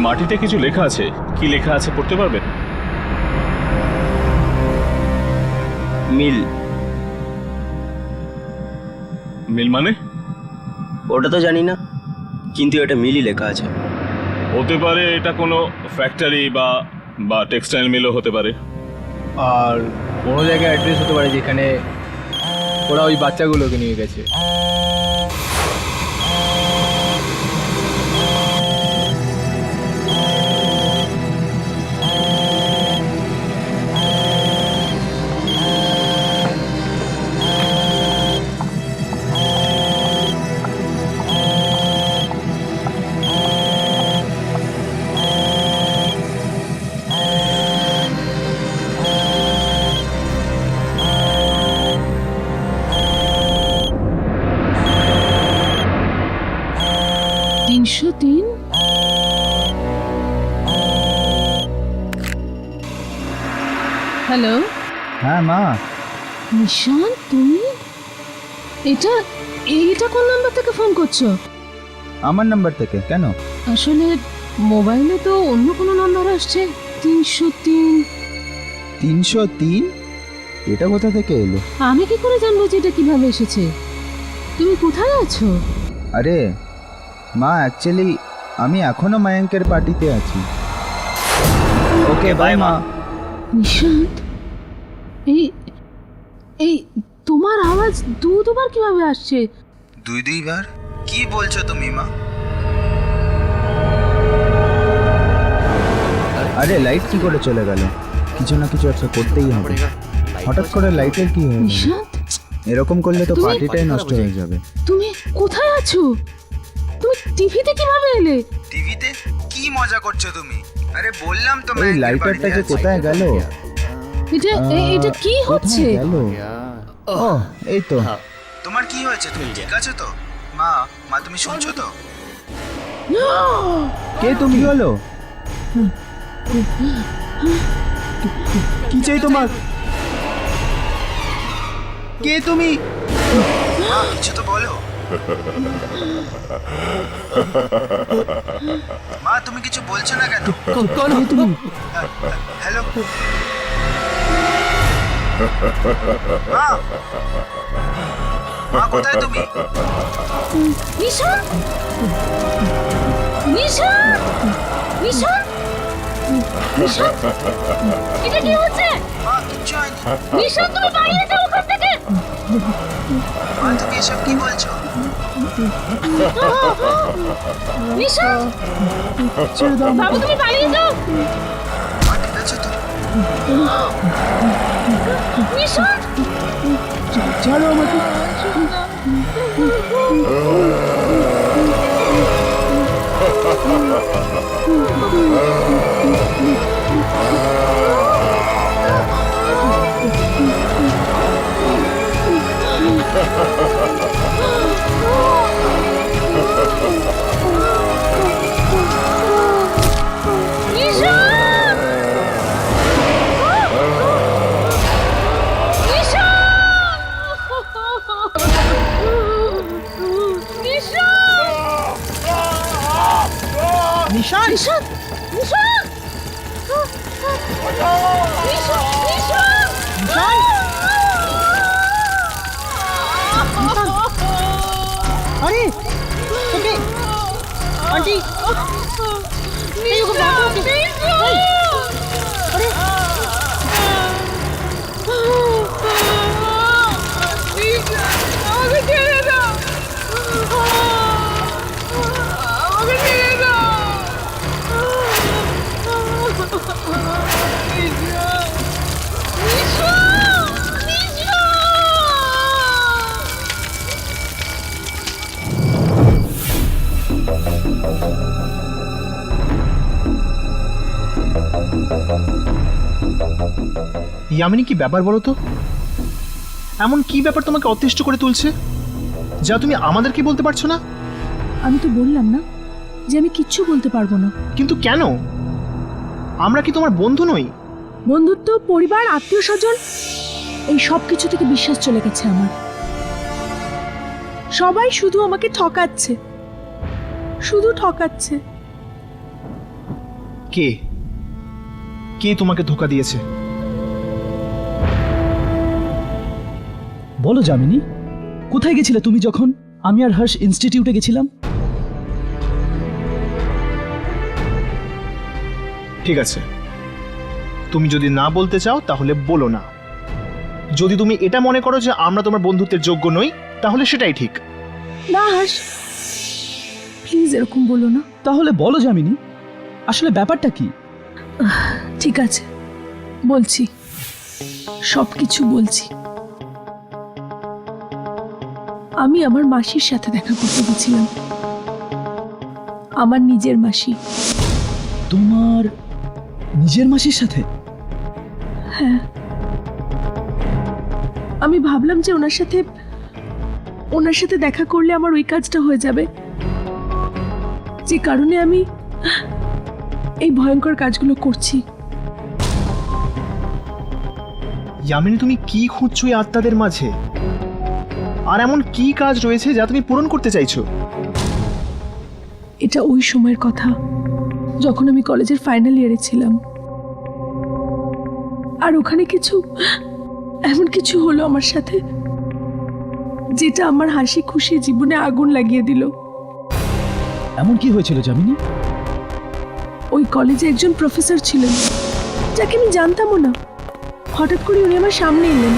মাটিতে কিছু লেখা আছে। কি লেখা আছে পড়তে পারবেন? মিল। মিল মানে? ওটা তো জানি না, কিন্তু এটা মিলই লেখা আছে। হতে পারে এটা কোনো ফ্যাক্টরি বা বা টেক্সটাইল মিলও হতে পারে। আর কোনো জায়গায় অ্যাড্রেস হতে পারে যেখানে ওরা ওই বাচ্চাগুলোকে নিয়ে গেছে। হ্যালো, হ্যাঁ মা। নিশান তুমি? এটা এটা কোন নাম্বার থেকে ফোন করছো? আমার নাম্বার থেকে কেন? আসলে মোবাইলে তো অন্য কোনো নাম্বার আসছে। 303। 303? এটা কোথা থেকে এলো? আমি কি করে জানবো যে এটা কিভাবে এসেছে? তুমি কোথায় আছো? আরে মা, অ্যাকচুয়ালি আমি এখনো মায়াঙ্কের পার্টিতে আছি। ওকে বাই মা। নিশান্ত, এই এই তোমার আওয়াজ দুবার কিভাবে আসছে? দুইবার? কি বলছো তুমি মা? আরে লাইট কি করে চলে গেল? কিছু না কিছু একটা করতেই হবে। হঠাৎ করে লাইটের কি হয়ে গেল? নিশান্ত, এরকম করলে তো পার্টিটাই নষ্ট হয়ে যাবে। তুমি কোথায় আছো? তুমি টিভিতে কিভাবে এলে? টিভিতে? কি মজা করছো তুমি? আরে বললাম তো এই লাইটারটা যে কোথায় গেল? এটা এটা কি হচ্ছে? গেল? ও এই তো। তোমার কি হয়েছে? তুমি ঠিক আছো তো? মা, মা তুমি শুনছো তো? কে তুমি? হলো কি চাই তোমার? কে তুমি? কিছু তো বলো। মা তুমি কিছু বলছো না কেন? কোন তুমি? হ্যালো মা, মা কোথায় তুমি? নিশান, নিশান, নিশান, নিশান, এটা কি হচ্ছে? মা কিচ্ছু হয়নি। নিশান, তুমি পালিয়ে যাও ওখান থেকে। মা তুমি এসব কি বলছো? নিশান, বাবু তুমি পালিয়ে যাও। মা ঠিক আছে তো? নিশান, ছাড়ো আমাকে। নিশান, নিশান, নিশান, নিশান, নিশান, আরে ওকে আন্টি, এই ওকে বাঁচাও ওকে। এই, আরে আমাকে ছেড়ে দাও, আমাকে ছেড়ে দাও। ইয়ামিনী, কি ব্যাপার বলো তো? এমন কি ব্যাপার তোমাকে অতিষ্ঠ করে তুলছে যা তুমি আমাদেরকে বলতে পারছো না? আমি তো বললাম না যে আমি কিচ্ছু বলতে পারবো না। কিন্তু কেন? আমরা কি তোমার বন্ধু নই? বন্ধুত্ব, পরিবার, আত্মীয় স্বজন, এই সব কিছু থেকে বিশ্বাস চলে গেছে আমার। সবাই শুধু আমাকে ঠকাচ্ছে, শুধু ঠকাচ্ছে। কে কে তোমাকে ধোকা দিয়েছে? বলো যামিনী, কোথায় গেছিলে তুমি যখন আমি আর হর্ষ ইনস্টিটিউটে গেছিলাম? ঠিক আছে, তুমি যদি না বলতে চাও তাহলে বলো না। যদি তুমি এটা মনে করো যে আমরা তোমার বন্ধুত্বের যোগ্য নই, তাহলে সেটাই ঠিক। না হর্ষ, প্লিজ এরকম বলো না। তাহলে বলো যামিনী, আসলে ব্যাপারটা কি? ঠিক আছে, বলছি, সব কিছু বলছি। আমি আমার মাসির সাথে দেখা করতে গেছিলাম, আমার নিজের মাসি। তোমার নিজের মাসির সাথে? হ্যাঁ, আমি ভাবলাম যে ওনার সাথে দেখা করলে আমার ওই কাজটা হয়ে যাবে, যে কারণে আমি এই ভয়ঙ্কর কাজগুলো করছি। ইয়ামিনী, তুমি কি খুঁজছো এই আত্মাদের মাঝে? আর এমন কি কাজ রয়েছে যা তুমি পূরণ করতে চাইছো? এটা ওই সময়ের কথা যখন আমি কলেজের ফাইনাল ইয়ারে ছিলাম, আর ওখানে এমন কিছু হলো আমার সাথে যেটা আমার হাসি খুশি জীবনে আগুন লাগিয়ে দিল। এমন কি হয়েছিল যামিনী? ওই কলেজে একজন প্রফেসর ছিলেন যাকে আমি জানতামও না। হঠাৎ করে উনি আমার সামনে এলেন।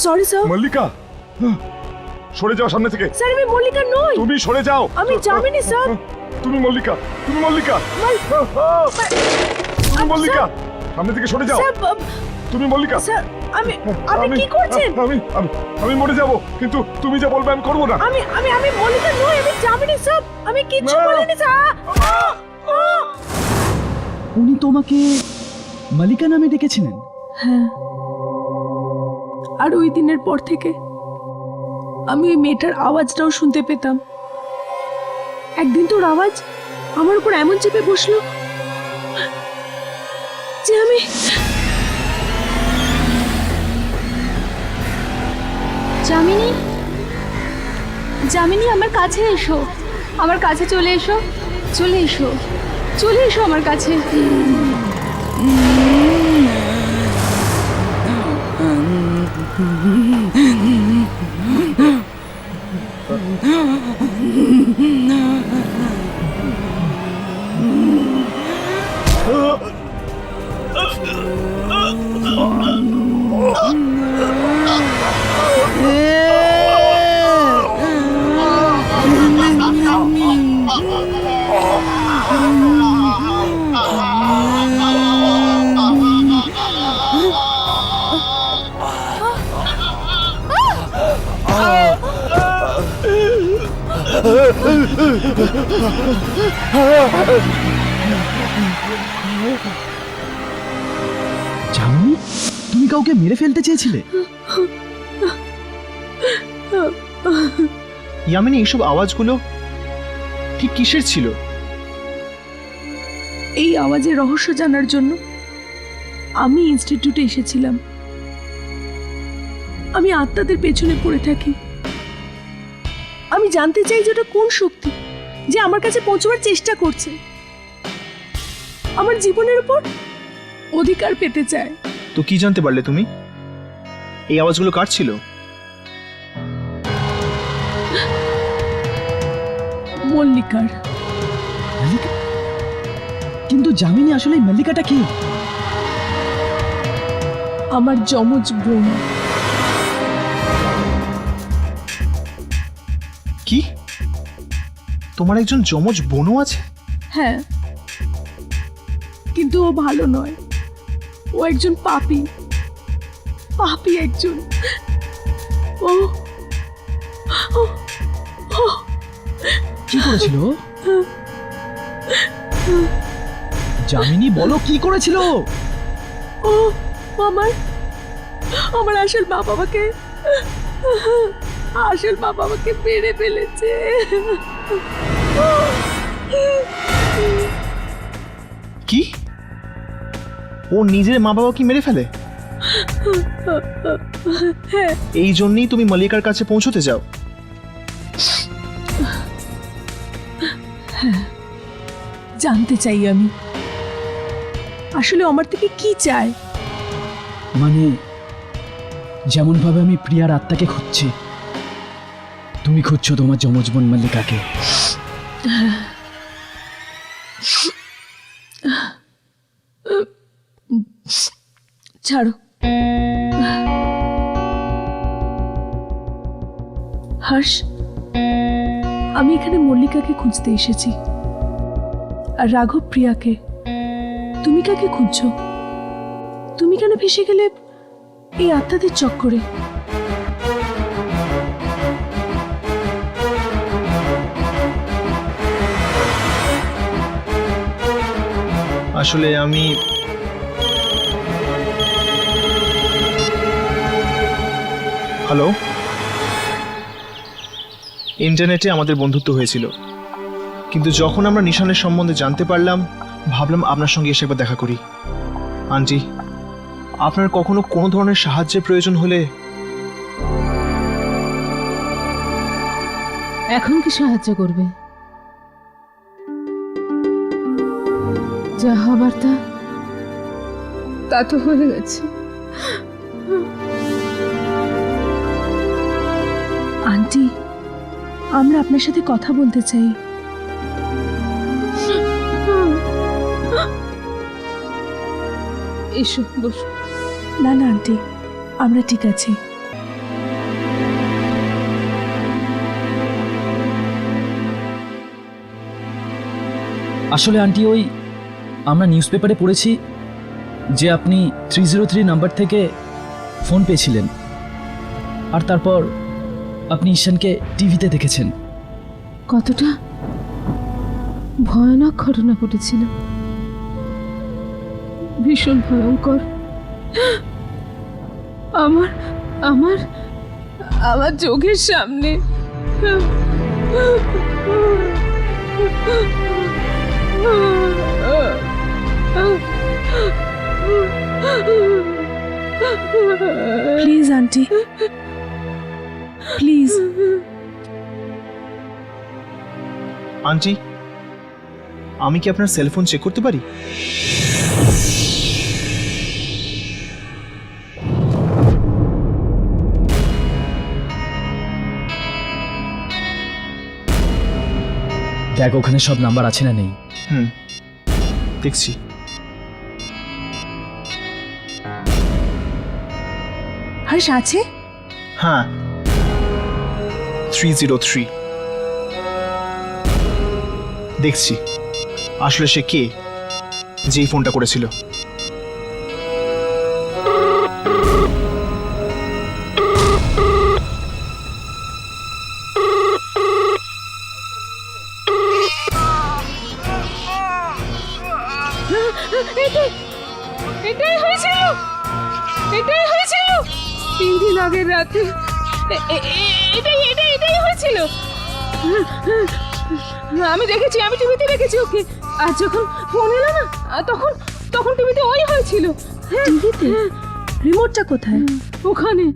Sorry sir. মল্লিকা, সরে যাও সামনে থেকে। স্যার, আমি মল্লিকা নই। তুমি সরে যাও। আমি যামিনী স্যার। তুমি মল্লিকা, তুমি মল্লিকা, তুমি মল্লিকা, সামনে থেকে সরে যাও। স্যার, তুমি মল্লিকা। স্যার, আপনি কি করছেন? আমি মরে যাব, কিন্তু তুমি যা বলবে আমি করবো না। আমি মল্লিকা নই, আমি যামিনী স্যার। আমি কিচ্ছু বলিনি স্যার। উনি তোমাকে মালিকা নামে ডেকেছিলেন? হ্যাঁ, আর ওই দিনের পর থেকে আমি ওই মেয়েটার আওয়াজটাও শুনতে পেতাম। একদিন তোর আওয়াজ আমার উপর এমন চেপে বসলো যে আমি যামিনী, যামিনী, আমার কাছে এসো, আমার কাছে চলে এসো, চলে এসো, চলে এসো আমার কাছে। যামিনী, তুমি কাউকে মেরে ফেলতে চেয়েছিলে? ইয়ামিনী, এইসব আওয়াজগুলো ঠিক কিসের ছিল? এই আওয়াজের রহস্য জানার জন্য আমি ইনস্টিটিউটে এসেছিলাম। আমি আত্মাদের পেছনে পড়ে থাকি। আমি জানতে চাই যে ওটা কোন শক্তি যে আমার কাছে পৌঁছবার চেষ্টা করছে, আমার জীবনের উপর অধিকার পেতে চায়। তো কি জানতে পারলে তুমি? এই আওয়াজগুলো কার ছিল? মল্লিকার। মালিকা? কিন্তু যামিনী, আসলে এই মালিকাটা কি? আমার যমজ বোন। কি? তোমার একজন যমজ বোনও আছে? হ্যাঁ, কিন্তু ও ভালো নয়, ও একজন পাপী, পাপী একজন। ও কি করেছিল? যামিনী, বলো কি করেছিল? ও আমার আসল মা বাবাকে মেরে ফেলেছে। কি? ও নিজের মা বাবাকে মেরে ফেলে? এই জন্যই তুমি মল্লিকার কাছে পৌঁছতে চাও? জানতে চাই আমি আসলে আমার থেকে কি চায়। মানে যেমনভাবে আমি প্রিয়ার আত্মাকে খুঁজছি, তুমি খুঁজছো তোমার যমজ বোন মল্লিকাকে। ছাড়ো। হর্ষ, আমি এখানে মল্লিকাকে খুঁজতে এসেছি, আর রাঘব প্রিয়াকে। তুমি কাকে খুঁজছো? তুমি কেন ফেসে গেলে এই আত্মাদের চক্করে? আসলে আমি হ্যালো, ইন্টারনেটে আমাদের বন্ধুত্ব হয়েছিল, কিন্তু যখন আমরা নিশানের সম্বন্ধে জানতে পারলাম, ভাবলাম আপনার সঙ্গে এসে একবার দেখা করি। আন্টি, আপনার কখনো কোনো ধরনের সাহায্যের প্রয়োজন হলে। এখন কি সাহায্য করবে? যা হবার তা তো হয়ে গেছে। আন্টি, আমরা আপনার সাথে কথা বলতে চাই। এসো, বসো। না না আন্টি, আমরা ঠিক আছি। আসলে আন্টি, ওই আমরা নিউজ পেপারে পড়েছি যে আপনি 303 নাম্বার থেকে ফোন পেয়েছিলেন, আর তারপর আপনি ঈশানকে টিভিতে দেখেছেন। কতটা ভয়ানক ঘটনা ঘটেছিল, ভীষণ ভয়ঙ্কর। আমার আমার আমার চোখের সামনে প্লিজ আন্টি, প্লিজ। আন্টি, আমি কি আপনার সেলফোন চেক করতে পারি? দেখ ওখানে সব নাম্বার আছে না নেই। দেখছি। হর্ষ আছে? হ্যাঁ, 303। দেখছি আসলে সে কে, যেই ফোনটা করেছিল। এটাই হয়েছিল, এটাই হয়েছিল 3 দিন আগের রাতে। এটাই হয়েছিল। আমি দেখেছি, আমি টিভিতে দেখেছি ওকে। আর যখন ফোন এলো না, তখন টিভিতে ওই হয়েছিল। টিভিতে? রিমোটটা কোথায়? ওখানে।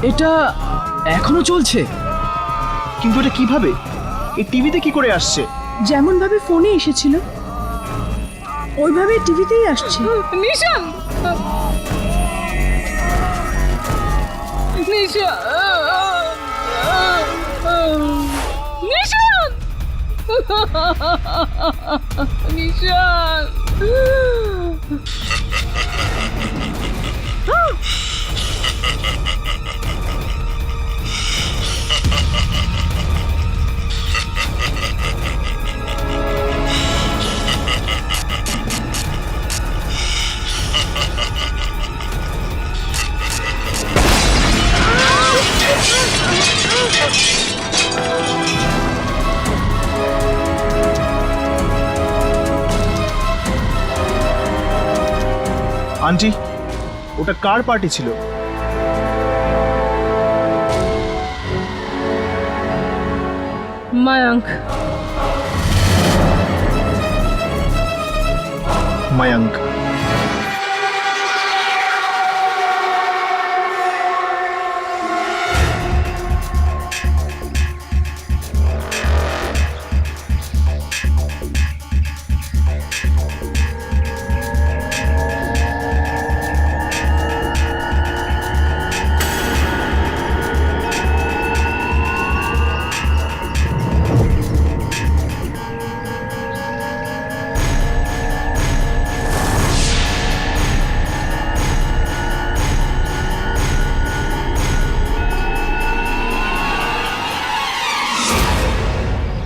এটা এখনো চলছে? কিন্তু এটা কিভাবে, এই টিভিতে কি করে আসছে? যেমন ভাবে ফোনে এসেছিল ওইভাবে টিভিতেই আসছে। নিশান, নিশান, নিশান, নিশান। আন্টি, ওটা কার পার্টি ছিল? মায়াঙ্ক। মায়াঙ্ক।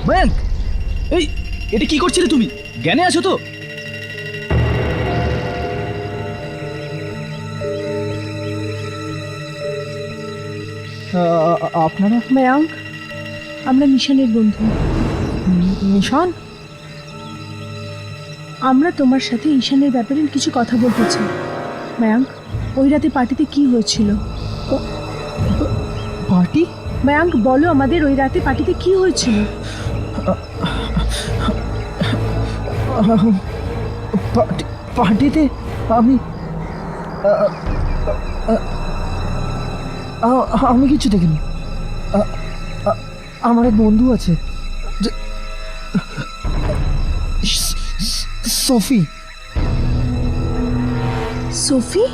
মায়াঙ্ক, এই এটা কি করছিলে তুমি? জ্ঞানে আছো তো? আপনারা মায়াঙ্ক, আমরা নিশানের বন্ধু। নিশান? আমরা তোমার সাথে ঈশানের ব্যাপারে কিছু কথা বলতে চাই। মায়াঙ্ক, ওই রাতে পার্টিতে কি হয়েছিল? পার্টি? মায়াঙ্ক, বলো আমাদের ওই রাতে পার্টিতে কি হয়েছিল? পার্টিতে আমি আমি কিছু দেখিনি। আমার এক বন্ধু আছে, সোফি। সোফি?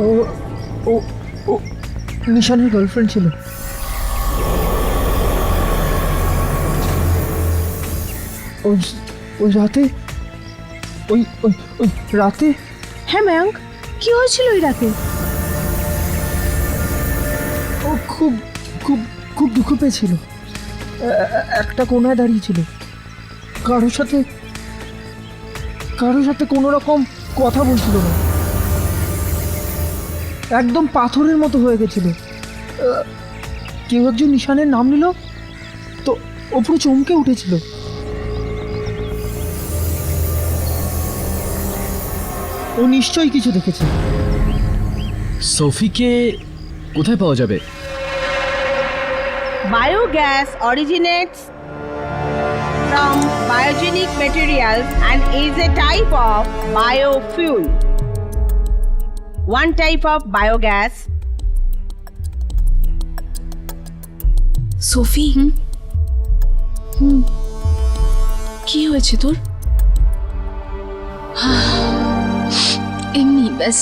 ও ও ও নিশানের গার্লফ্রেন্ড ছিল। ওই রাতে ওই ওই ওই রাতে হ্যাঁ মায়াঙ্ক, কি হয়েছিল ওই রাতে? ও খুব খুব খুব দুঃখ পেয়েছিল। একটা কোনায় দাঁড়িয়েছিল, কারোর সাথে কোনো রকম কথা বলছিল না, একদম পাথরের মতো হয়ে গেছিল। কেউ একজন নিশানের নাম নিল তো ও পুরো চমকে উঠেছিল। ও নিশ্চয়ই কিছু দেখেছে। সোফিকে কোথায় পাওয়া যাবে? Biogas originates from biogenic materials and is a type of biofuel. One type of biogas. Sophie, কি হয়েছে তোর? এমনি ব্যাস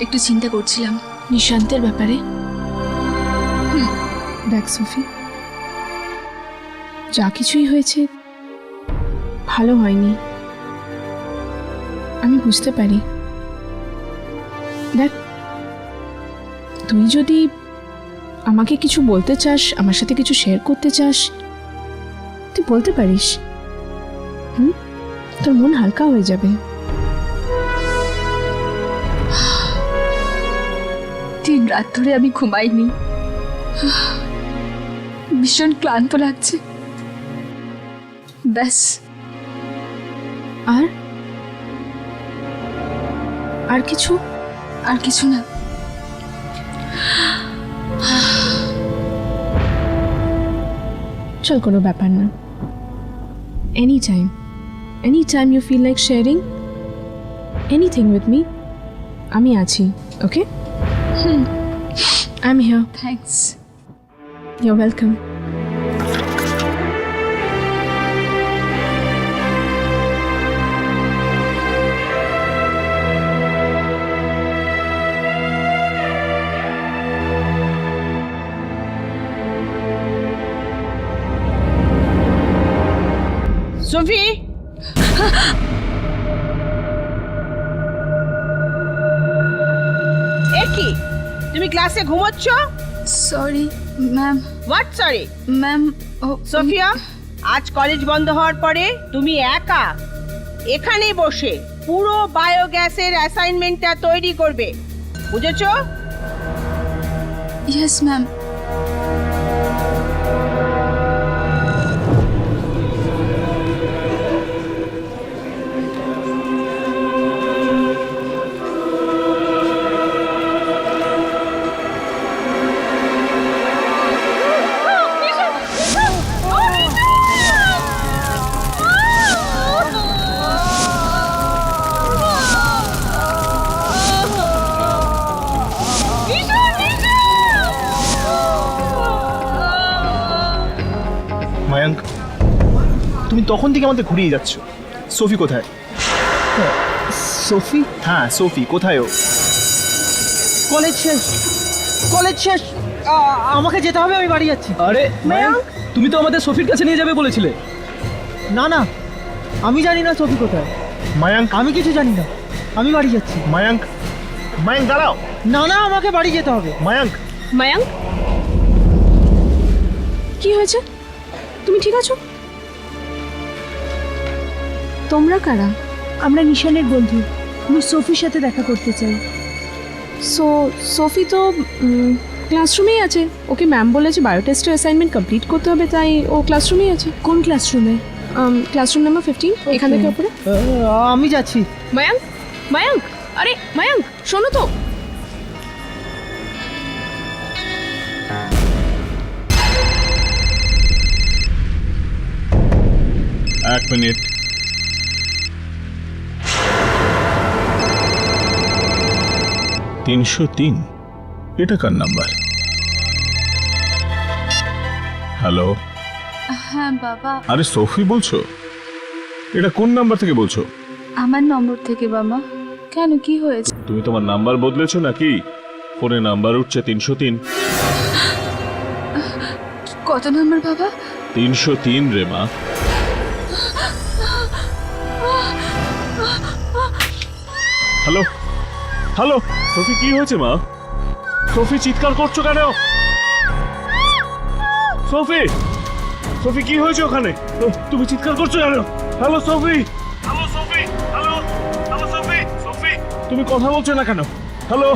একটু চিন্তা করছিলাম নিশান্তের ব্যাপারে। দেখ সোফি, যা কিছুই হয়েছে ভালো হয়নি, আমি বুঝতে পারি। দেখ, তুই যদি আমাকে কিছু বলতে চাস, আমার সাথে কিছু শেয়ার করতে চাস, তুই বলতে পারিস। তোর মন হালকা হয়ে যাবে। দিন রাত ধরে আমি ঘুমাইনি, ভীষণ ক্লান্ত লাগছে। ব্যাস। আর কিছু? আর কিছু না। চল, কোনো ব্যাপার না। Any time you feel like sharing anything with me, আমি আছি। Okay? I am here. Thanks. You are welcome. Sophie, কি তুমি ক্লাসে ঘুমোচ্ছ? Sorry ma'am. What sorry? Ma'am, Sophia, আজ কলেজ বন্ধ হওয়ার পরে তুমি একা এখানেই বসে পুরো বায়োগ্যাসের অ্যাসাইনমেন্টটা তৈরি করবে, বুঝেছো? Yes ma'am. তখন থেকে আমাদের ঘুরিয়ে যাচ্ছ। সোফি কোথায়? সোফি হ্যাঁ সোফি কোথায় ও? কলেজ শেষ, কলেজ শেষ। আমাকে যেতে হবে, আমি বাড়ি যাচ্ছি। আরে মায়াঙ্ক, তুমি তো আমাদের সোফির কাছে নিয়ে যাবে বলেছিলে। না না, আমি জানি না সোফি কোথায়। মায়াঙ্ক, আমি কিছু জানি না, আমি বাড়ি যাচ্ছি। মায়াঙ্ক, মায়াঙ্ক দাঁড়াও। না না, আমাকে বাড়ি যেতে হবে। মায়াঙ্ক, মায়াঙ্ক, কি হয়েছে? তুমি ঠিক আছো? তোমরা কারা? আমরা নিশানের বন্ধু, আমি সোফির সাথে দেখা করতে চাই। সোফি তো ক্লাসরুমেই আছে। ওকে ম্যাম বলেছে বায়োটেস্টের অ্যাসাইনমেন্ট কমপ্লিট করতে হবে, তাই ও ক্লাসরুমেই আছে। কোন ক্লাসরুমে? ক্লাসরুম নাম্বার 15, এখান থেকে উপরে। আমি যাচ্ছি। মায়াঙ্ক, মায়াঙ্ক, আরে মায়াঙ্ক শোনো তো। এক মিনিট। $303, এটা কার নাম্বার? হ্যালো, হ্যাঁ বাবা, আরে সোফি বলছো? এটা কোন নাম্বার থেকে বলছো? আমার নম্বর থেকে বাবা। কেন, কি হয়েছে? তুমি তোমার নাম্বার বদলেছো নাকি? ফোনে নাম্বার উঠছে 303। কত নম্বর বাবা? 303 রে মা। হ্যালো হ্যালো, সোফি কি হয়েছে মা? সোফি চিৎকার করছো কেন? সোফি, সোফি কি হয়েছে ওখানে? তুমি চিৎকার করছো কেন? Hello Sophie, hello Sophie, hello hello Sophie, Sophie তুমি কথা বলছো না কেন? হ্যালো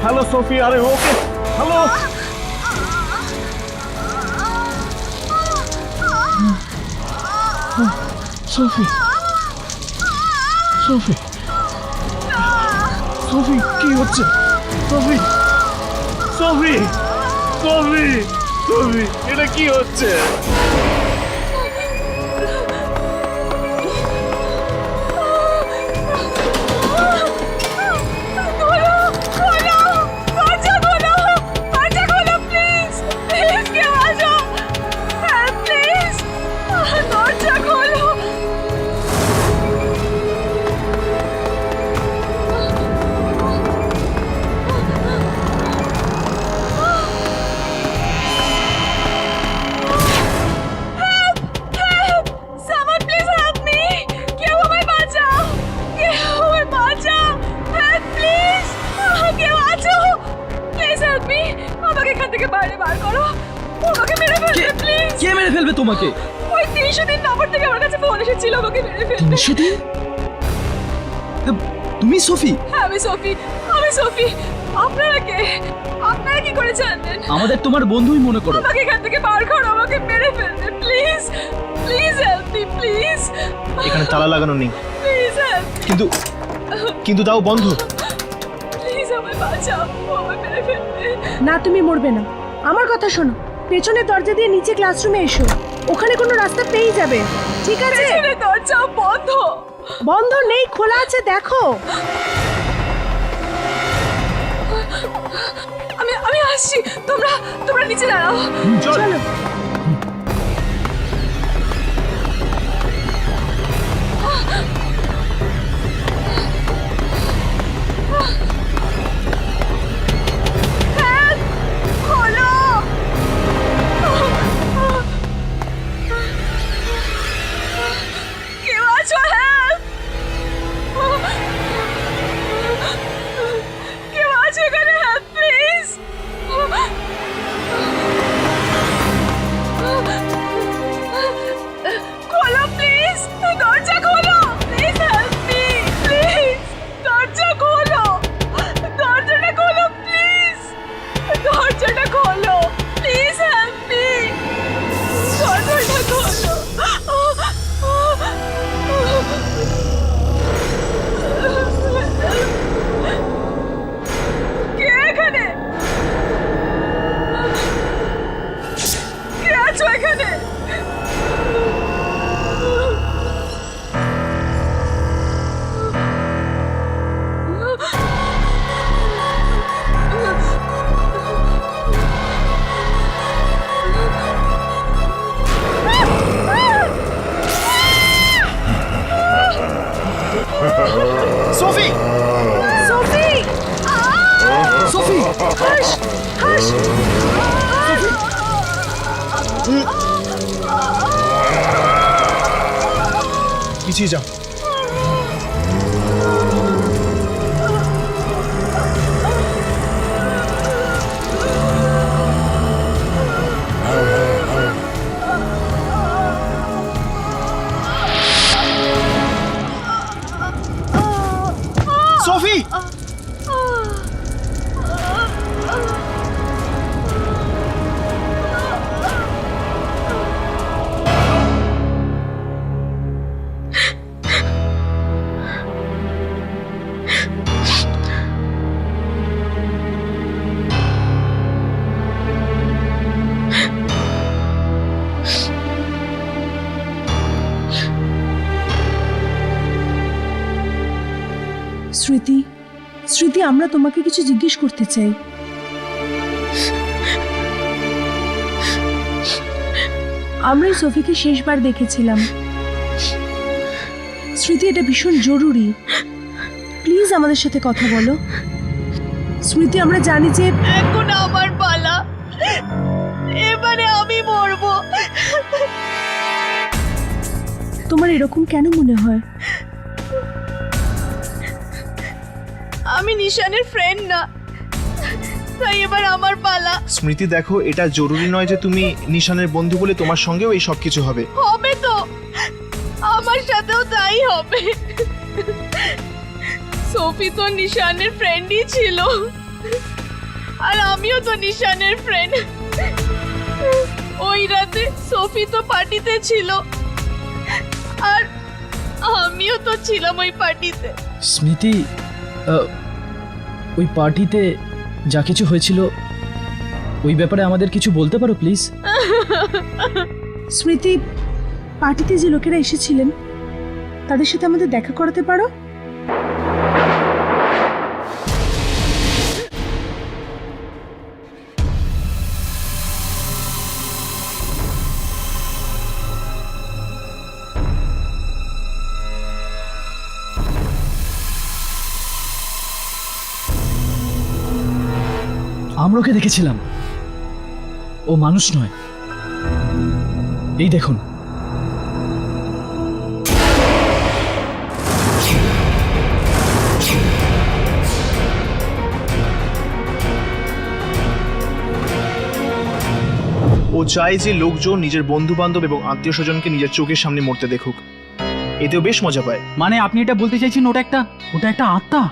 হ্যালো সোফি, আরে ওকে, হ্যালো। সোফি, সোফি, সোফি কি হচ্ছে? সোফি, সোফি, সোফি, সোফি এটা কি হচ্ছে? কে মেরে ফেলবে তোমাকে? ওই 303 নম্বর থেকে আমার কাছে ফোন এসেছিল আমাকে মেরে ফেলতে। 303? তুমি সোফি? হ্যাঁ আমি সোফি, আমি সোফি। আপনারা কে? আপনারা কি করে জানলেন? আমাদের তোমার বন্ধুই মনে করো। আমাকে এখান থেকে বার করো, আমাকে মেরে ফেলতে please, please help me please. এখানে তালা লাগানো নেই, প্লিজ হেল্প, কিন্তু কিন্তু দাও বন্ধ। প্লিজ আমায় বাঁচাও, আমায় মেরে ফেলতে। না, তুমি মরবে না। আমার কথা শোনো, পেছনের দরজা দিয়ে নিচে ক্লাসরুমে এসো, ওখানে কোনো রাস্তা পেয়ে যাবে। ঠিক আছে? পেছনের দরজা বন্ধ। বন্ধ নেই, খোলা আছে, দেখো। আমি আসছি, তোমরা নিচে দাঁড়াও। চলো। আকাশ পিছিয়ে যাও। সোফি, স্মৃতি, স্মৃতি, আমরা তোমাকে কিছু জিজ্ঞেস করতে চাই। আমরা সোফিকে শেষবার দেখেছিলাম। স্মৃতি, এটা ভীষণ জরুরি, প্লিজ আমাদের সাথে কথা বলো। স্মৃতি, আমরা জানি যে এখন আমার পালা, এবারে আমি মরবো। তোমার এরকম কেন মনে হয়? আমি নিশানের ফ্রেন্ড না, তাই এবার আমার পালা। স্মৃতি দেখো, এটা জরুরি নয় যে তুমি নিশানের বন্ধু বলে তোমার সঙ্গেও এই সব কিছু হবে। হবে তো, আমার সাথেও তাই হবে। সোফি তো নিশানের ফ্রেন্ডই ছিল, আর আমিও তো নিশানের ফ্রেন্ড। ওই রাতে সোফি তো পার্টিতে ছিল, আর আমিও তো ছিলাম ওই পার্টিতে। স্মৃতি, ওই পার্টিতে যা কিছু হয়েছিল ওই ব্যাপারে আমাদের কিছু বলতে পারো প্লিজ? স্মৃতি, পার্টিতে যে লোকেরা এসেছিলেন তাদের সাথে আমাদের দেখা করাতে পারো? আমরা ওকে দেখেছিলাম, ও মানুষ নয়। এই দেখুন, ও চায় যে লোকজন নিজের বন্ধু বান্ধব এবং আত্মীয় স্বজনকে নিজের চোখের সামনে মরতে দেখুক, এতেও বেশ মজা পায়। মানে আপনি এটা বলতে চাইছেন ওটা একটা আত্মা,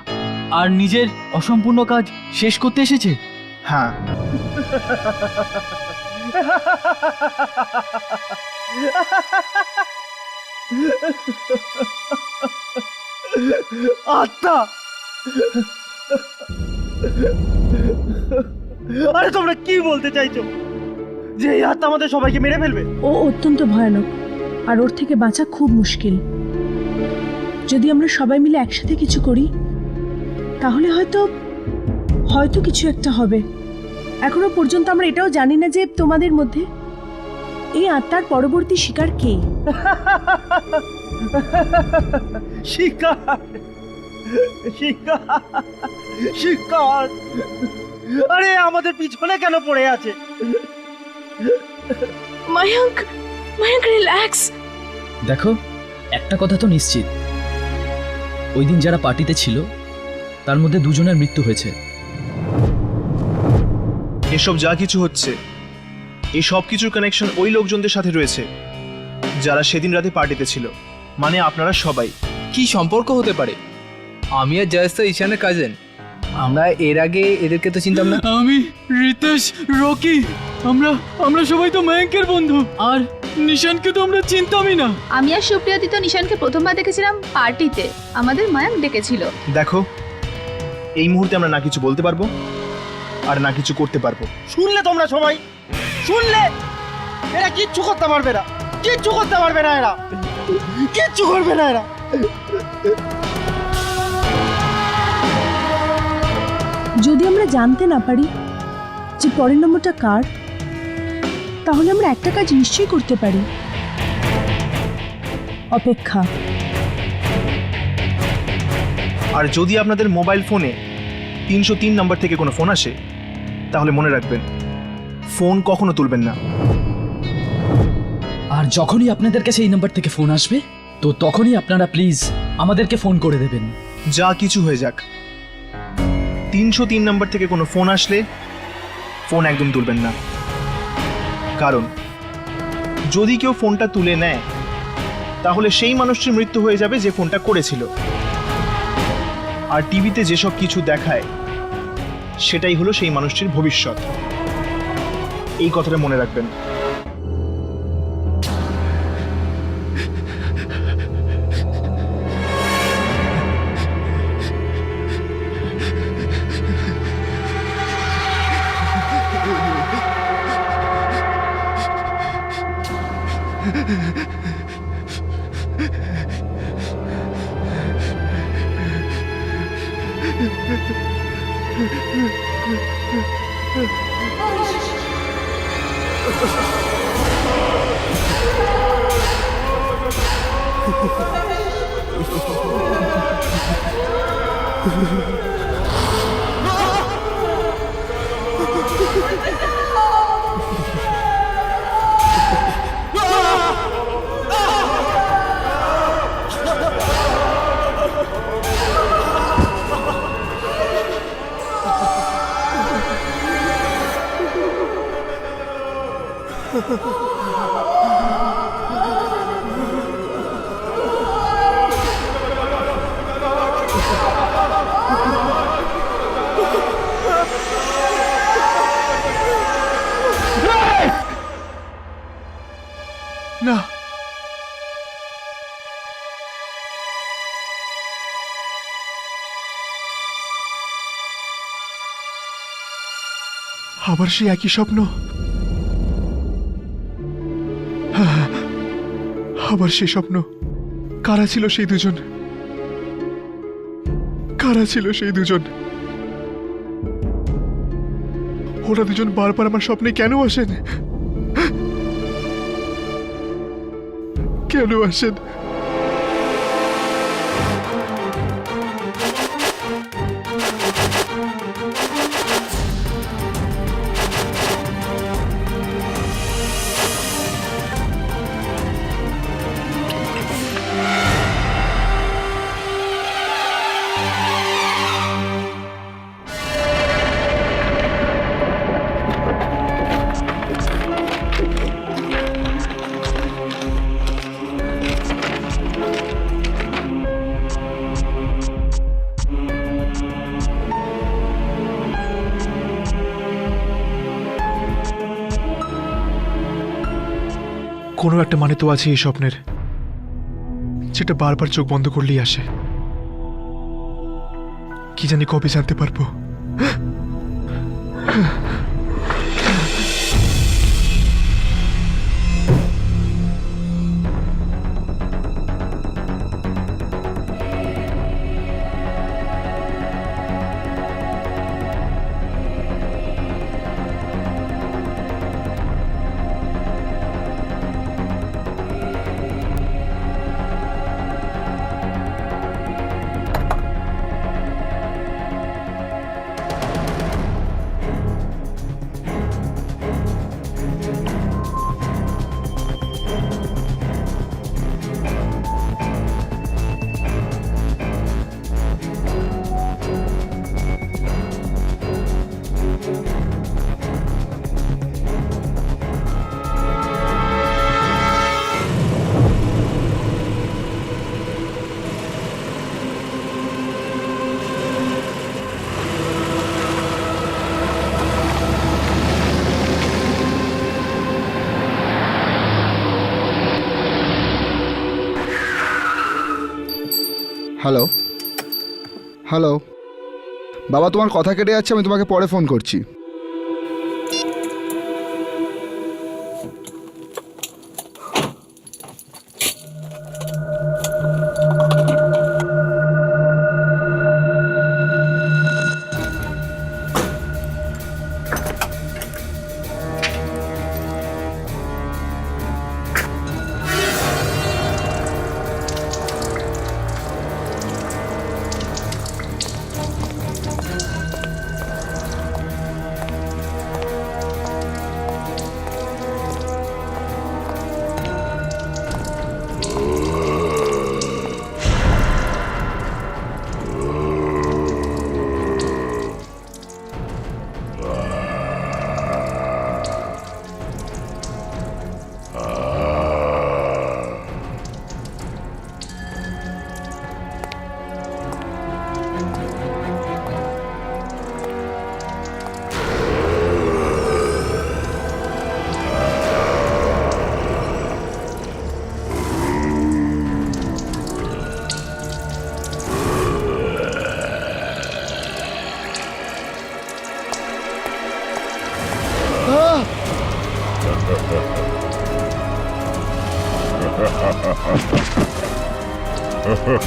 আর নিজের অসম্পূর্ণ কাজ শেষ করতে এসেছে? হ্যাঁ, আত্মা? আরে তোমরা কি বলতে চাইছো? যে এই আত্মা আমাদের সবাইকে মেরে ফেলবে? ও অত্যন্ত ভয়ানক, আর ওর থেকে বাঁচা খুব মুশকিল। যদি আমরা সবাই মিলে একসাথে কিছু করি তাহলে হয়তো কিছু একটা হবে। এখনো পর্যন্ত আমরা এটাও জানি না যে তোমাদের মধ্যে এই আত্মার পরবর্তী শিকার কে। শিকার? শিকার? শিকার? আরে আমাদের পিছনে কেন পড়ে আছে? মায়াঙ্ক, মায়াঙ্ক রিল্যাক্স। দেখো, একটা কথা তো নিশ্চিত, ওই দিন যারা পার্টিতে ছিল তার মধ্যে দুজনের মৃত্যু হয়েছে। এসব যা কিছু হচ্ছে, এই সব কিছুর কানেকশন ওই লোকজনদের সাথে রয়েছে যারা সেদিন রাতে পার্টিতে ছিল, মানে আপনারা সবাই। কি সম্পর্ক হতে পারে? আমি আর জয়েস তো ঈশানের কাজিন, আমরা এর আগে এদেরকে তো চিনতাম না। আমি, রিতেশ, রকি, আমরা সবাই তো মায়াঙ্কের বন্ধু, আর নিশানকে তো আমরা চিনতামই না। আমি আর সুপ্রিয়াদি তো নিশানকে প্রথমবার দেখেছিলাম পার্টিতে, আমাদের মায়াঙ্ক ডেকেছিল। দেখো, এই মুহূর্তে আমরা না কিছু বলতে পারবো আর না কিছু করতে পারবো। শুনলে তোমরা সবাই? শুনলে? এরা কিচ্ছু করতে পারবে না, কিচ্ছু করতে পারবে না, এরা কিচ্ছু করবে না এরা। যদি আমরা জানতে না পারি যে পরের নম্বরটা কার, তাহলে আমরা একটা কাজ নিশ্চয়ই করতে পারি, অপেক্ষা। আর যদি আপনাদের মোবাইল ফোনে 303 নম্বর থেকে কোনো ফোন আসে, তাহলে মনে রাখবেন, ফোন কখনো তুলবেন না। আর যখনই আপনাদের কাছে এই নাম্বার থেকে ফোন আসবে, তো তখনই আপনারা প্লিজ আমাদেরকে ফোন করে দেবেন। যা কিছু হয়ে যাক, 303 নাম্বার থেকে কোনো ফোন আসলে ফোন একদম তুলবেন না। কারণ যদি কেউ ফোনটা তুলে নেয়, তাহলে সেই মানুষটির মৃত্যু হয়ে যাবে যে ফোনটা করেছিল। আর টিভিতে যেসব কিছু দেখায়, সেটাই হলো সেই মানুষটির ভবিষ্যৎ। এই কথাটা মনে রাখবেন। না, আবার সেই একই স্বপ্ন, আবার সেই স্বপ্ন। কারা ছিল সেই দুজন? কারা ছিল সেই দুজন? ওরা দুজন বারবার আমার স্বপ্নে কেন আসেন? কেন আসেন? কোনো একটা মানে তো আছে এই স্বপ্নের, যেটা বারবার চোখ বন্ধ করলেই আসে। কি জানি কবে জানতে পারবো। হ্যালো হ্যালো বাবা, তোমার কথা কেটে যাচ্ছে, আমি তোমাকে পরে ফোন করছি। এই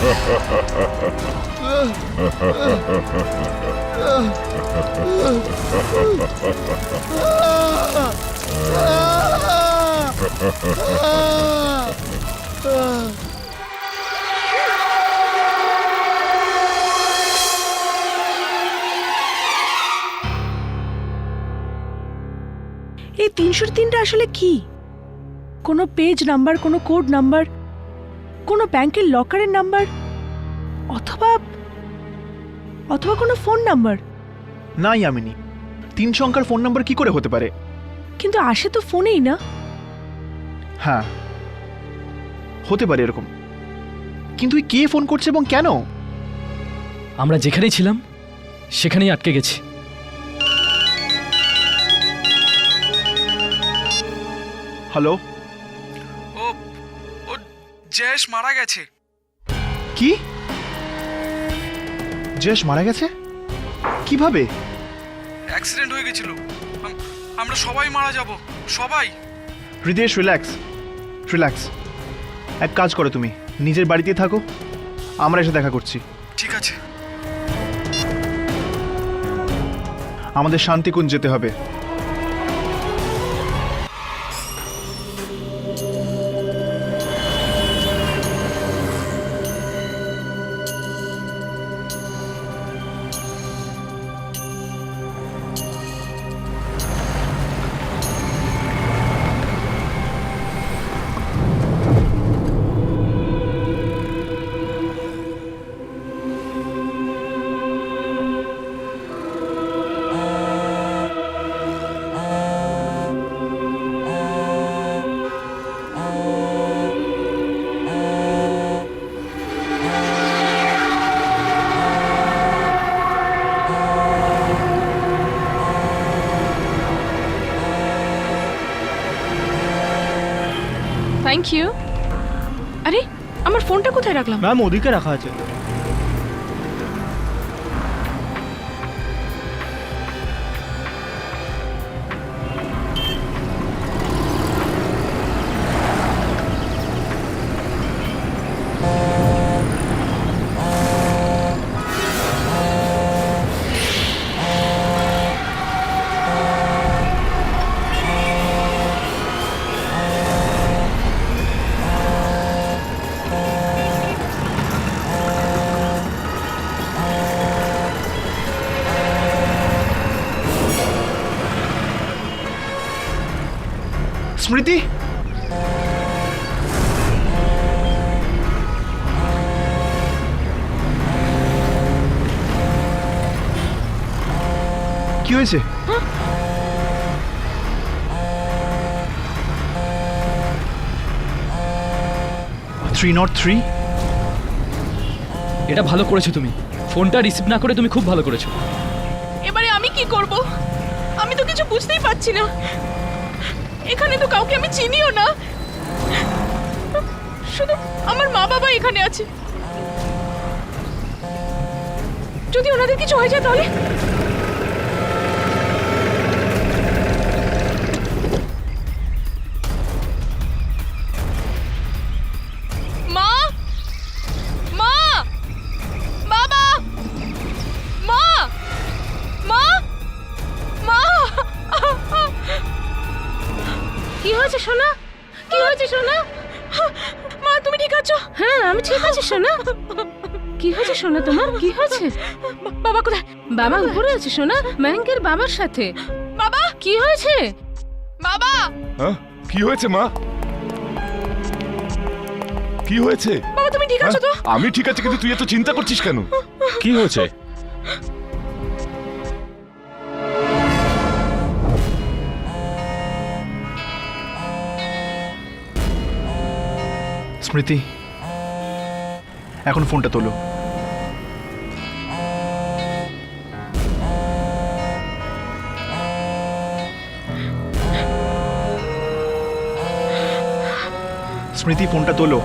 303টা আসলে কি? কোনো পেজ নাম্বার, কোনো কোড নাম্বার, কোনো ব্যাংকের লকারের নাম্বার, অথবা অথবা কোনো ফোন নাম্বার? না ইয়ামিনী, 3 সংখ্যার ফোন নাম্বার কি করে হতে পারে? কিন্তু আসে তো ফোনেই না। হ্যাঁ, হতে পারে এরকম, কিন্তু কে ফোন করছে এবং কেন? আমরা যেখানেই ছিলাম সেখানেই আটকে গেছি। হ্যালো, ও জয়েশ মারা গেছে। কি? জয়েশ মারা গেছে? কিভাবে? অ্যাক্সিডেন্ট হয়ে গেছিল। আমরা সবাই মারা যাব, সবাই। Hridayesh, relax relax. এক কাজ করো, তুমি নিজের বাড়িতেই থাকো, আমরা এসে দেখা করছি। ঠিক আছে। আমাদের শান্তিকুঞ্জ যেতে হবে। Thank you. আরে আমার ফোনটা কোথায় রাখলাম? ম্যাম ওদিকে রাখা আছে। স্মৃতি, কি হয়েছে? Three not three? এটা ভালো করেছো তুমি, ফোনটা রিসিভ না করে তুমি খুব ভালো করেছো। এবারে আমি কি করব? আমি তো কিছু বুঝতেই পারছি না। এখানে তো কাউকে আমি চিনিও না, শুধু আমার মা বাবা এখানে আছে। যদি ওনাদের কিছু হয়ে যায় তাহলে? মা, মা, বাবা, মা, মা, মা। কি হয়েছে সোনা? কি হয়েছে সোনা? মা তুমি ঠিক আছো? হ্যাঁ আমি ঠিক আছি সোনা। কি হয়েছে সোনা তোমার? কি হয়েছে? বাবা কোথায়? বাবা উপরে আছে সোনা, মায়াঙ্কের বাবার সাথে। বাবা কি হয়েছে? বাবা। হ্যাঁ, কি হয়েছে মা? কি হয়েছে? বাবা তুমি ঠিক আছো তো? আমি ঠিক আছে, কিন্তু তুই এত চিন্তা করছিস কেন? কি হয়েছে? স্মৃতি, এখন ফোনটা তোলো। স্মৃতি, ফোনটা তোলো।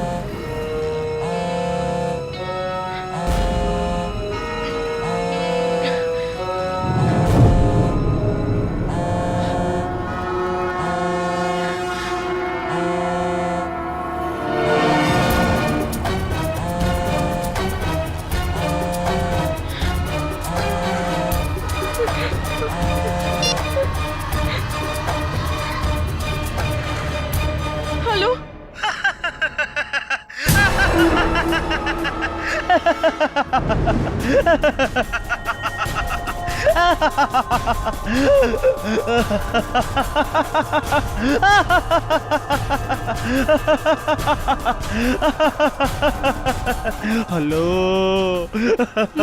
হ্যালো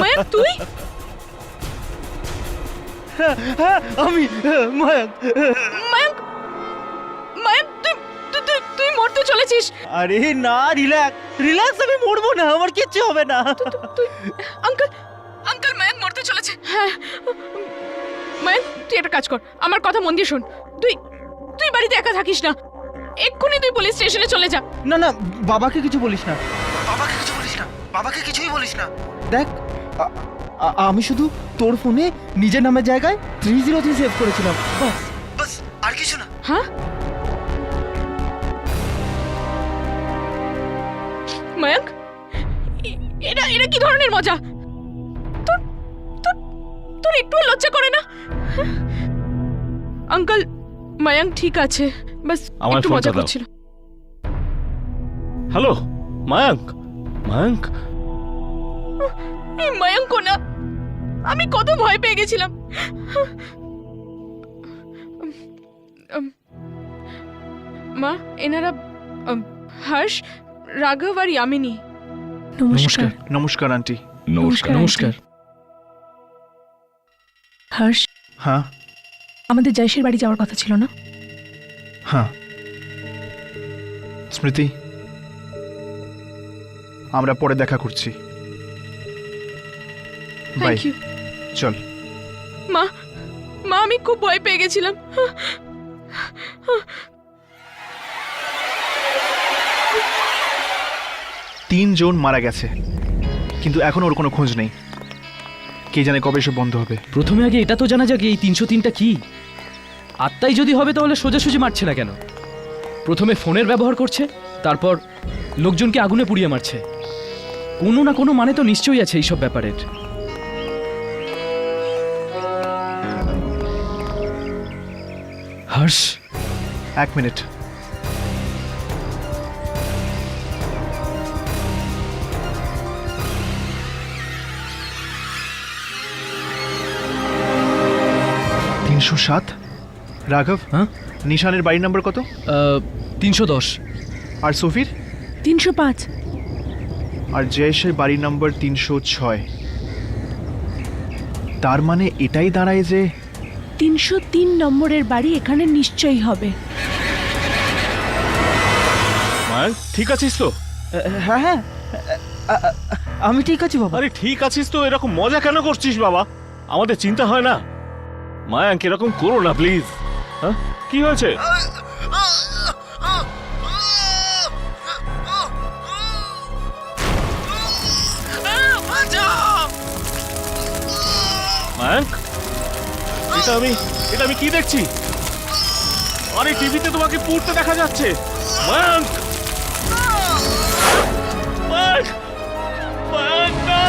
মায়াঙ্ক তুই আমি মায়াঙ্ক। মায়াঙ্ক মায়াঙ্ক তুই মরতে চলেছিস। আরে না, রিল্যাক্স, আমি মরবো না, আমার কিচ্ছু হবে না। তুই আঙ্কেল মায়াঙ্ক মরতে চলেছে। হ্যাঁ মায়াঙ্ক তুই একটা কাজ কর, আমার কথা মন দিয়ে শোন। তুই বাড়িতে একা থাকিস না, এক্ষুনি তুই পুলিশ স্টেশনে চলে যা। না না, বাবাকে কিছু বলিস না, বাবাকে কিছুই বলিস না। দেখ আমি শুধু তোর ফোনে নিজের নামের জায়গায় 303 সেভ করেছিলাম, বাস আর কিছু না। হ্যাঁ মায়াঙ্ক, এটা কি ধরনের মজা? তোর একটু লজ্জা করে না? আঙ্কেল মায়াঙ্ক ঠিক আছে, বাস একটু মজা করছিল। হ্যালো মায়াঙ্ক, মায়াঙ্ক এই মায়াঙ্ক না, আমি কত ভয় পেয়ে গেছিলাম। মা এনারা হর্ষ, রাঘব আর ইয়ামিনী। নমস্কার। নমস্কার আন্টি। নমস্কার। হর্ষ, হ্যাঁ আমাদের জয়শের বাড়ি যাওয়ার কথা ছিল না? হ্যাঁ স্মৃতি, আমরা পরে দেখা করছি। বাই। Thank you. চল। মা আমি খুব ভয় পেয়ে গেছিলাম। 3 জন মারা গেছে, কিন্তু এখন ওর কোনো খোঁজ নেই। কে জানে কবে এসব বন্ধ হবে। প্রথমে আগে এটা তো জানা যাক এই 303টা কি। আত্মাই যদি হবে তাহলে সোজাসুজি মারছে না কেন? প্রথমে ফোনের ব্যবহার করছে, তারপর লোকজনকে আগুনে পুড়িয়ে মারছে। কোনো না কোনো মানে তো নিশ্চয়ই আছে এইসব ব্যাপারের। হর্ষ, 1 মিনিট। রাঘব, হ্যাঁ নিশানের বাড়ির নাম্বার কত? 310। আর সফির? 305। আর জয়েশের বাড়ির নাম্বার 306। তার মানে এটাই দাঁড়ায় যে 303 নম্বরের বাড়ি এখানে নিশ্চয়ই হবে। মায়াঙ্ক ঠিক আছিস তো? হ্যাঁ হ্যাঁ, আমি ঠিক আছি বাবা। আরে ঠিক আছিস তো, এরকম মজা কেন করছিস বাবা? আমাদের চিন্তা হয় না? মায়াঙ্ক এরকম করো না প্লিজ। হ্যাঁ কি হয়েছে? মায়াঙ্ক, এটা আমি কি দেখছি? আরে টিভিতে তোমাকে পুড়তে দেখা যাচ্ছে। মায়াঙ্ক, মায়াঙ্ক, মায়াঙ্ক না!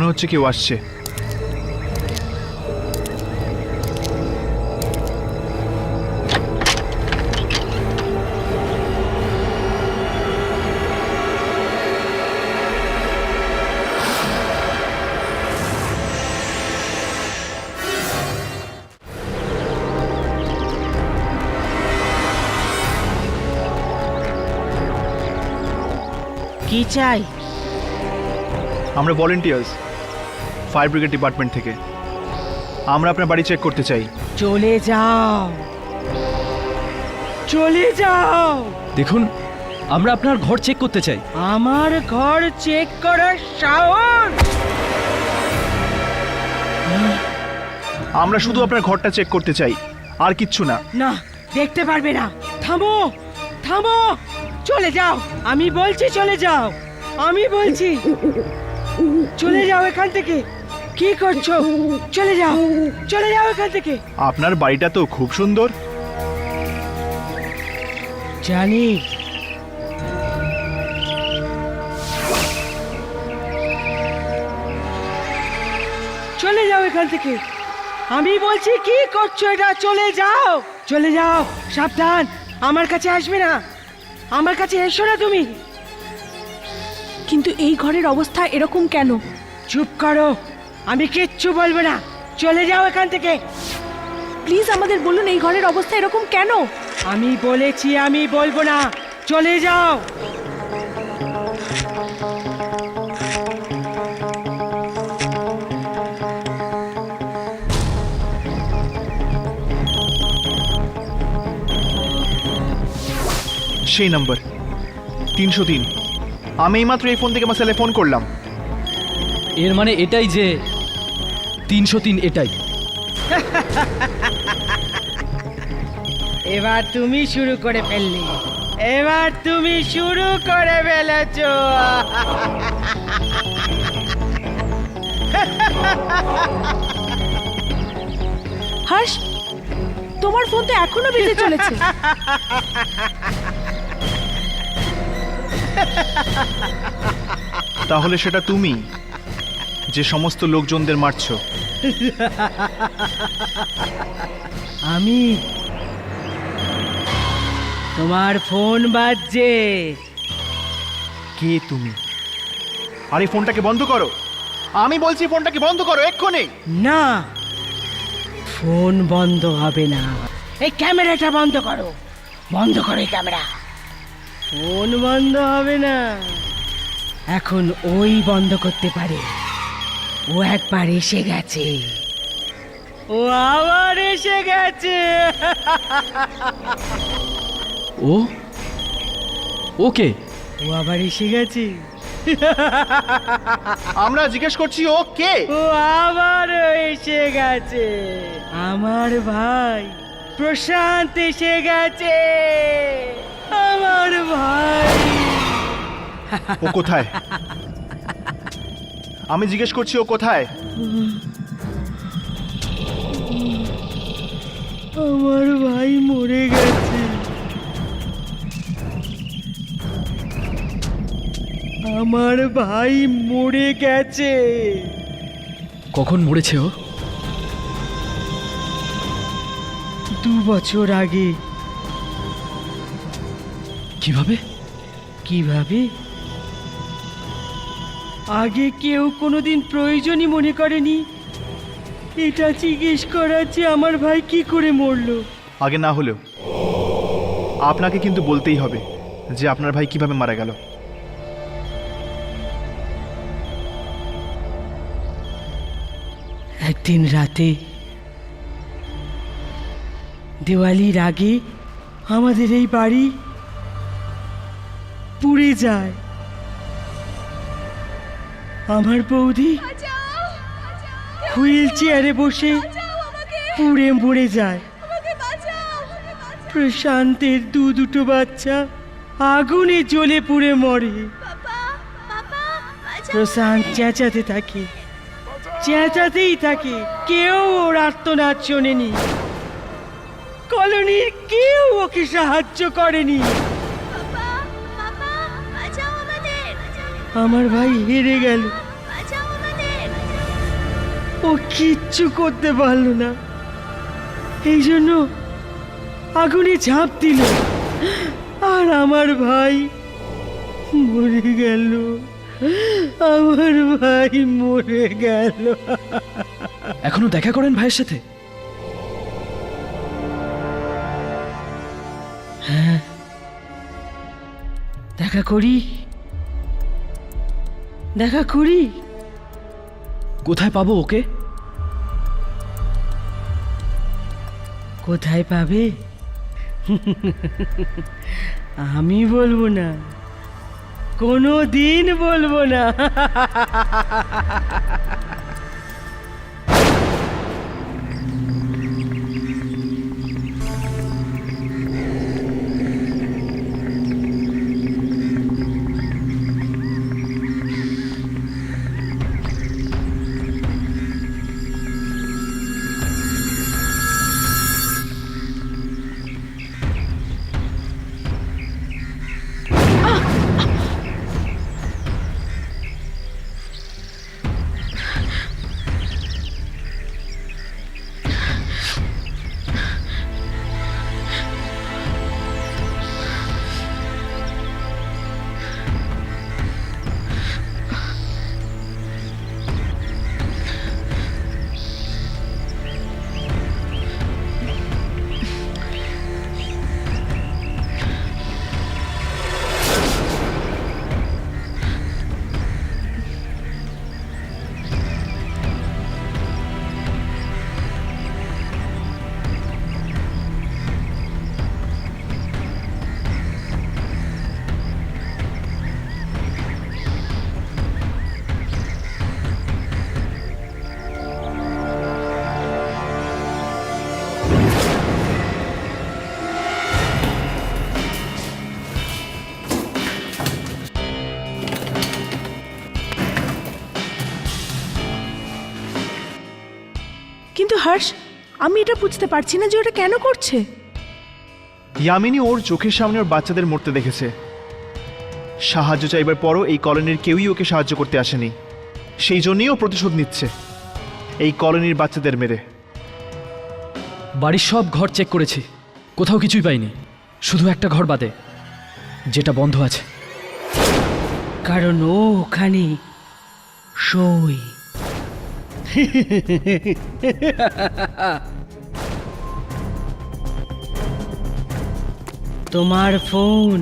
মনে হচ্ছে কেউ আসছে। কি চাই? আমরা ভলেন্টিয়ার্স, ফায়ার ব্রিগেড ডিপার্টমেন্ট থেকে। আমরা আপনার বাড়ি চেক করতে চাই। চলে যাও, চলে যাও। দেখুন, আমরা আপনার ঘর চেক করতে চাই। আমার ঘর চেক করার সাহস? আমরা শুধু আপনার ঘরটা চেক করতে চাই, আর কিচ্ছু না। না, দেখতে পারবে না। থামো, থামো, চলে যাও। আমি বলছি চলে যাও, আমি বলছি চলে যাও এখান থেকে। কি করছো? চলে যাও, চলে যাও এখান থেকে। আপনার বাড়িটা তো খুব সুন্দর। জানি, চলে যাও এখান থেকে। আমি বলছি কি করছো এটা? চলে যাও, চলে যাও। সাবধান, আমার কাছে আসবে না, আমার কাছে এসো না তুমি। কিন্তু এই ঘরের অবস্থা এরকম কেন? চুপ করো, আমি কিচ্ছু বলবো না। চলে যাও এখান থেকে। প্লিজ আমাদের বলুন এই ঘরের অবস্থা এরকম কেন? আমি বলেছি আমি বলবো না, চলে যাও। সেই নাম্বার 303। আমি এইমাত্র এই ফোন থেকে আমার সেলে ফোন করলাম। এর মানে এটাই যে 303 এটাই। এবার তুমি শুরু করে ফেললে, এবার তুমি শুরু করে ফেলেছো। হর্ষ, তোমার ফোন তো এখনো বেজে চলেছে। তাহলে সেটা তুমি যে সমস্ত লোকজনদের মারছো? আমি? তোমার ফোন বাজছে। কে তুমি? আরে ফোনটাকে বন্ধ করো, আমি বলছি ফোনটাকে বন্ধ করো এক্ষুনি। না, ফোন বন্ধ হবে না। এই ক্যামেরাটা বন্ধ করো, বন্ধ করো এই ক্যামেরা। ফোন বন্ধ হবে না। এখন ওই বন্ধ করতে পারে। ও একবার এসে গেছে, ও আবার এসে গেছে। ও ওকে, ও আবার এসে গেছে। আমরা জিজ্ঞেস করছি ও কে? ও আবার এসে গেছে। আমার ভাই প্রশান্ত এসে গেছে। আমার ভাই। ও কোথায়? আমি জিজ্ঞেস করছি ও কোথায়? আমার ভাই মরে গেছে। আমার ভাই মরে গেছে। কখন মরেছে ও? 2 বছর আগে। কিভাবে? কিভাবে? আগে কেউ কোনোদিন প্রয়োজনই মনে করেনি এটা জিজ্ঞেস করার যে আমার ভাই কি করে মরলো। আগে না হলেও আপনাকে কিন্তু বলতেই হবে যে আপনার ভাই কিভাবে মারা গেল। একদিন রাতে দিওয়ালির আগে আমাদের এই বাড়ি পুড়ে যায়। আমার বৌদি হুইল চেয়ারে বসে পুড়ে মরে যায়। প্রশান্তের দুটো বাচ্চা আগুনে জ্বলে পুড়ে মরে। প্রশান্ত চেঁচাতে থাকে, চেঁচাতেই থাকে। কেউ ওর আর্তনাদ শোনেনি। কলোনির কেউ ওকে সাহায্য করেনি। আমার ভাই হেরে গেল। ও কিচ্ছু করতে পারলো না, এই জন্য আগুনে ঝাঁপ দিল, আর আমার ভাই মরে গেল। আমার ভাই মরে গেল। এখনো দেখা করেন ভাইয়ের সাথে? হ্যাঁ, দেখা করি। কোথায় পাবো ওকে? কোথায় পাবে আমি বলবো না, কোনো দিন বলবো না। কিন্তু হর্ষ, আমি এটা বুঝতে পারছি না যে ওটা কেন করছে। ইয়ামিনী ওর চোখের সামনে ওর বাচ্চাদের মরতে দেখেছে। সাহায্য চাইবার পরও এই কলোনির কেউই ওকে সাহায্য করতে আসেনি, সেই জন্যই ও প্রতিশোধ নিচ্ছে এই কলোনির বাচ্চাদের মেরে। বাড়ির সব ঘর চেক করেছি, কোথাও কিছুই পাইনি, শুধু একটা ঘর বাদে, যেটা বন্ধ আছে। কারণ ও ওখানে সই। তোমার ফোন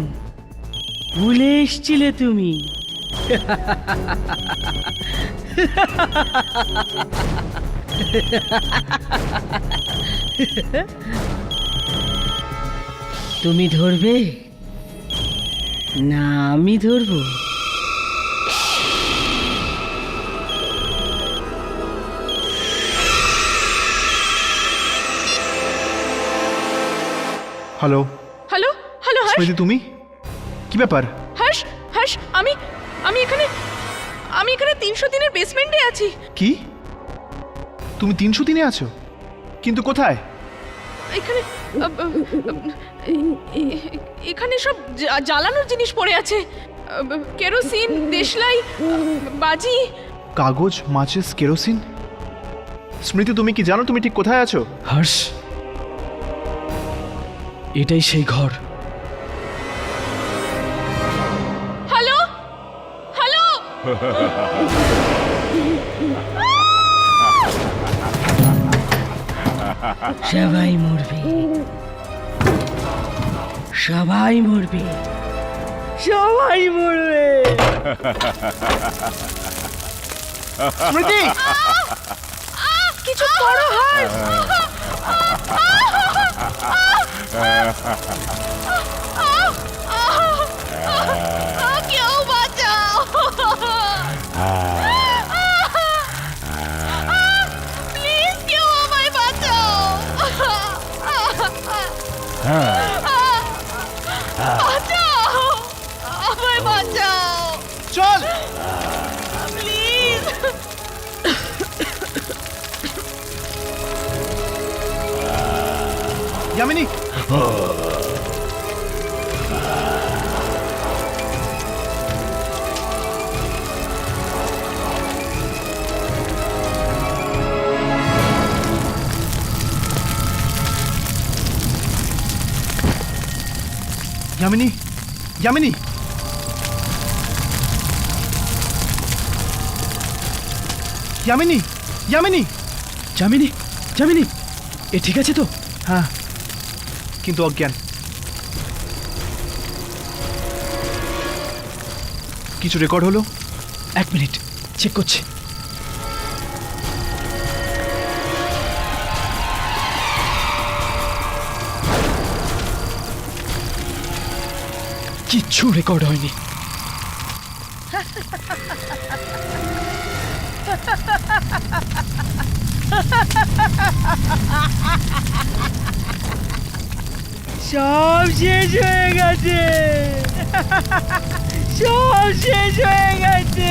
ভুলে এসছিলে তুমি। তুমি ধরবে না আমি ধরবো? হ্যালো হ্যালো হ্যালো হর্ষ, স্মৃতি, তুমি? কি ব্যাপার? হর্ষ হর্ষ, আমি এখানে 300 দিনের বেসমেন্টে আছি। কি? তুমি 300 দিনে আছো? কিন্তু কোথায়? এখানে এখানে সব জ্বালানোর জিনিস পড়ে আছে, কেরোসিন, দেশলাই, বাজি। কাগজ, মাচিস, কেরোসিন। স্মৃতি, তুমি কি জানো তুমি ঠিক কোথায় আছো? হর্ষ, এটাই সেই ঘর। হ্যালো হ্যালো, সবাই মরবে, সবাই মরবে, সবাই মরবে। স্মৃতি, কিছু করো হর্ষ। কেউ বাঁচাও, প্লিজ কেউ আমায় বাঁচাও। বাঁচাও, আমায় বাঁচাও, চল। প্লিজ। ইয়ামিনী, যামিনী, যামিনী, যামিনী, যামিনী, যামিনী, যামিনী, এ ঠিক আছে তো? হ্যাঁ, কিন্তু অজ্ঞান। কিছু রেকর্ড হলো? 1 মিনিট, চেক করছি। কিচ্ছু রেকর্ড হয়নি। সব শেষ হয়ে গেছে, সব শেষ হয়ে গেছে।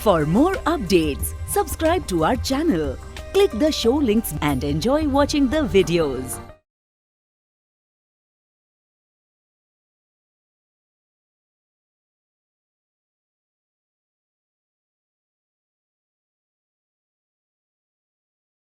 For more updates, subscribe to our channel, click the show links and enjoy watching the videos.